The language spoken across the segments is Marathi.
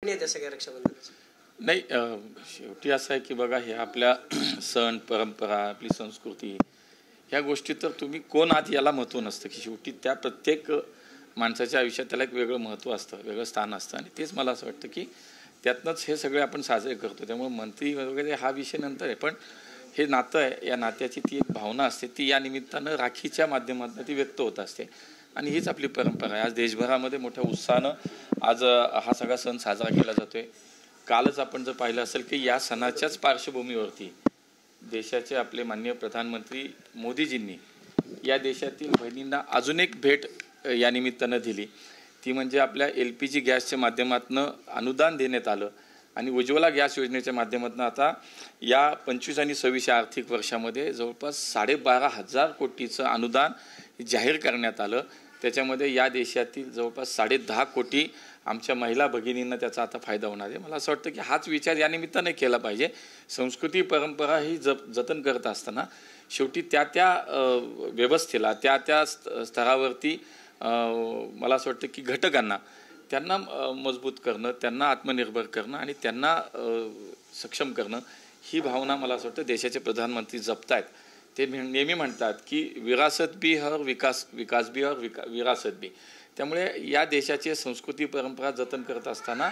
नाही त्या सगळ्या रक्षाबंधनाचं? नाही, शेवटी असं आहे की बघा, हे आपल्या सण परंपरा, आपली संस्कृती, ह्या गोष्टी तर तुम्ही कोण आहात याला महत्त्व नसतं, की शेवटी त्या प्रत्येक माणसाच्या आयुष्यात त्याला एक वेगळं महत्त्व असतं, वेगळं स्थान असतं. आणि तेच मला असं वाटतं की त्यातनंच हे सगळे आपण साजरे करतो. त्यामुळे मंत्री वगैरे हा विषय नंतर आहे, पण हे नातं आहे, या नात्याची ती एक भावना असते, ती या निमित्तानं राखीच्या माध्यमातून ती व्यक्त होत असते. आणि हीच आपली परंपरा आहे. आज देशभरामध्ये मोठ्या उत्साहानं आज हा सगळा सण साजरा केला जातोय. कालच आपण जर पाहिलं असेल की या सणाच्याच पार्श्वभूमीवरती देशाचे आपले माननीय प्रधानमंत्री मोदीजींनी या देशातील बहिणींना अजून एक भेट या निमित्तानं दिली. ती म्हणजे आपल्या LPG गॅसच्या माध्यमातून अनुदान देण्यात आलं. आणि उज्ज्वला गॅस योजनेच्या माध्यमातून आता या 25 आणि 26 आर्थिक वर्षामध्ये जवळपास 12,500 कोटीचं अनुदान जाहीर करण्यात आलं. त्याच्यामध्ये या देशातील जवळपास 10.5 कोटी आमच्या महिला भगिनींना त्याचा आता फायदा होणार आहे. मला असं वाटतं की हाच विचार या निमित्ताने केला पाहिजे. संस्कृती परंपरा ही जतन करत असताना शेवटी त्या व्यवस्थेला त्या स्तरावरती मला असं वाटतं की घटकांना त्यांना मजबूत करणं, त्यांना आत्मनिर्भर करणं आणि त्यांना सक्षम करणं, ही भावना मला असं वाटतं देशाचे प्रधानमंत्री जपतायत. ते नेहमी म्हणतात की विरासत भी है और विकास भी और विरासत भी. त्यामुळे या देशाची संस्कृती परंपरा जतन करत असताना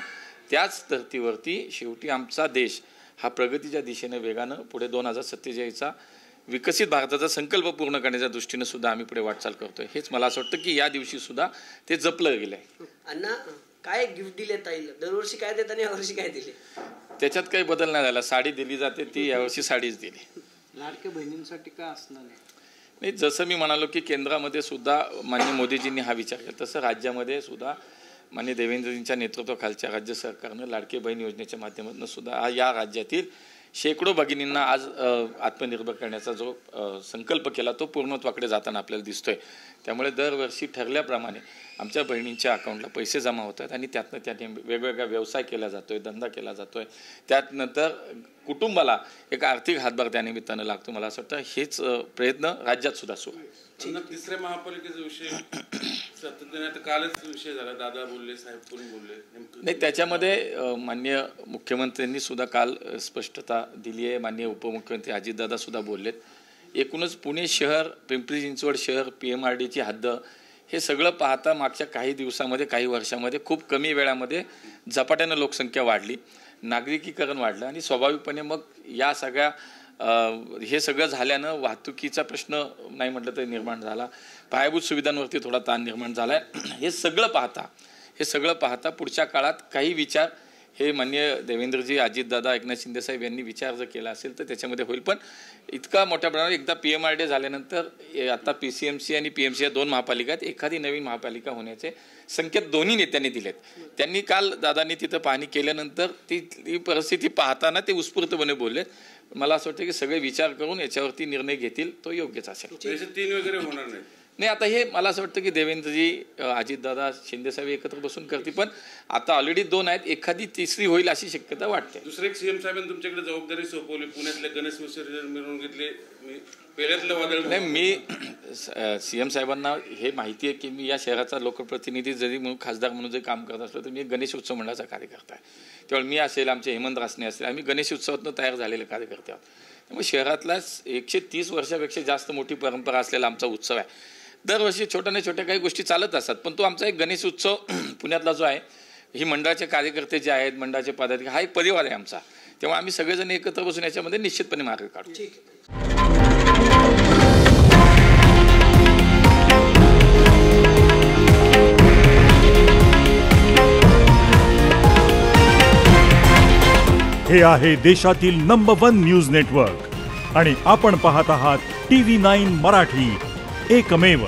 त्याच धर्तीवरती शेवटी आमचा देश हा प्रगतीच्या दिशेने वेगानं पुढे 2047चा विकसित भारताचा संकल्प पूर्ण करण्याच्या दृष्टीने सुद्धा आम्ही पुढे वाटचाल करतोय. हेच मला असं वाटतं की या दिवशी सुद्धा ते जपलं गेलंय. अण्णा, काय गिफ्ट दिले ताईला? दरवर्षी काय देतात आणि यावर्षी काय दिले? त्याच्यात काही बदल नाही झाला. साडी दिली जाते, ती यावर्षी साडीच दिली. लाडक्या बहिणींसाठी काय असणार नाही, जसं मी म्हणालो की केंद्रामध्ये सुद्धा माननीय मोदीजींनी हा विचार केला, तसं राज्यामध्ये सुद्धा माननीय देवेंद्रजींच्या नेतृत्वाखालच्या राज्य सरकारनं लाडकी बहीण योजनेच्या माध्यमातून सुद्धा या राज्यातील शेकडो भगिनींना आज आत्मनिर्भर करण्याचा जो संकल्प केला तो पूर्णत्वाकडे जाताना आपल्याला दिसतोय. त्यामुळे दरवर्षी ठरल्याप्रमाणे आमच्या बहिणींच्या अकाउंटला पैसे जमा होतात आणि त्यातनं त्या वेगवेगळा व्यवसाय केला जातोय, धंदा केला जातोय. त्यानंतर कुटुंबाला एक आर्थिक हातभार त्या निमित्तानं लागतो. मला असं वाटतं हेच प्रयत्न राज्यात सुद्धा सुरू आहे. तिसऱ्या महापालिकेचा विषय सातत्याने कालच विषय झाला, दादा बोलले, साहेब कोणी बोलले नाही, त्याच्यामध्ये माननीय मुख्यमंत्र्यांनी सुद्धा काल स्पष्टता दिली आहे. माननीय उपमुख्यमंत्री अजितदादा सुद्धा बोललेत. एकूणच पुणे शहर, पिंपरी चिंचवड शहर, PMRDची हद्द, हे सगळं पाहता मागच्या काही दिवसामध्ये, काही वर्षामध्ये खूप कमी वेळामध्ये झपाट्यानं लोकसंख्या वाढली, नागरिकीकरण वाढलं आणि स्वाभाविकपणे मग या सगळ्या हे सगळं झाल्यानं वाहतुकीचा प्रश्न नाही म्हटलं तरी निर्माण झाला. पायाभूत सुविधांवरती थोडा ताण निर्माण झाला आहे. हे सगळं पाहता पुढच्या काळात काही विचार हे माननीय देवेंद्रजी, अजितदादा, एकनाथ शिंदे साहेब यांनी विचार जर केला असेल तर त्याच्यामध्ये होईल. पण इतका मोठ्या प्रमाणात एकदा PMRD झाल्यानंतर आता PCMC आणि PMC या 2 महापालिका आहेत. एखादी नवीन महापालिका होण्याचे संकेत दोन्ही नेत्यांनी दिलेत. त्यांनी काल दादांनी तिथं पाहणी केल्यानंतर ती परिस्थिती पाहताना ते उत्स्फूर्तपणे बोललेत. मला असं वाटतं की सगळे विचार करून याच्यावरती निर्णय घेतील, तो योग्यच असेल. 3 वगैरे होणार नाही, आता हे मला असं वाटतं की देवेंद्रजी, अजितदादा, शिंदेसाहेब एकत्र बसून करतील. पण आता ऑलरेडी 2 आहेत, एखादी तिसरी होईल अशी शक्यता वाटते. दुसरे CM साहेबांनी तुमच्याकडे जबाबदारी सोपवली. पुण्यातल्या गणेश विसर्जन मिरवणुकीतले पेढ्यातलं वादळ. नाही, मी CM साहेबांना हे माहिती आहे की मी या शहराचा लोकप्रतिनिधी जरी म्हणून, खासदार म्हणून जरी काम करत असलो तर मी गणेश उत्सव मंडळाचा कार्यकर्ता आहे. त्यामुळे मी असेल, आमचे हेमंत रासने असेल, आम्ही गणेश उत्सवातून तयार झालेले कार्यकर्ते आहोत. त्यामुळे शहरातला 130 वर्षापेक्षा जास्त मोठी परंपरा असलेला आमचा उत्सव आहे. दरवर्षी छोट्या काही गोष्टी चालत असतात, पण तो आमचा एक गणेश उत्सव पुण्यातला जो आहे, ही मंडळाचे कार्यकर्ते जे आहेत, मंडळाचे पदाधिकारी, हा एक परिवार आहे आमचा. तेव्हा आम्ही सगळेजण एकत्र बसून याच्यामध्ये निश्चितपणे मार्ग काढू. हे आहे देशातील नंबर 1 न्यूज नेटवर्क आणि आपण पाहत आहात TV9 मराठी, एकमेव.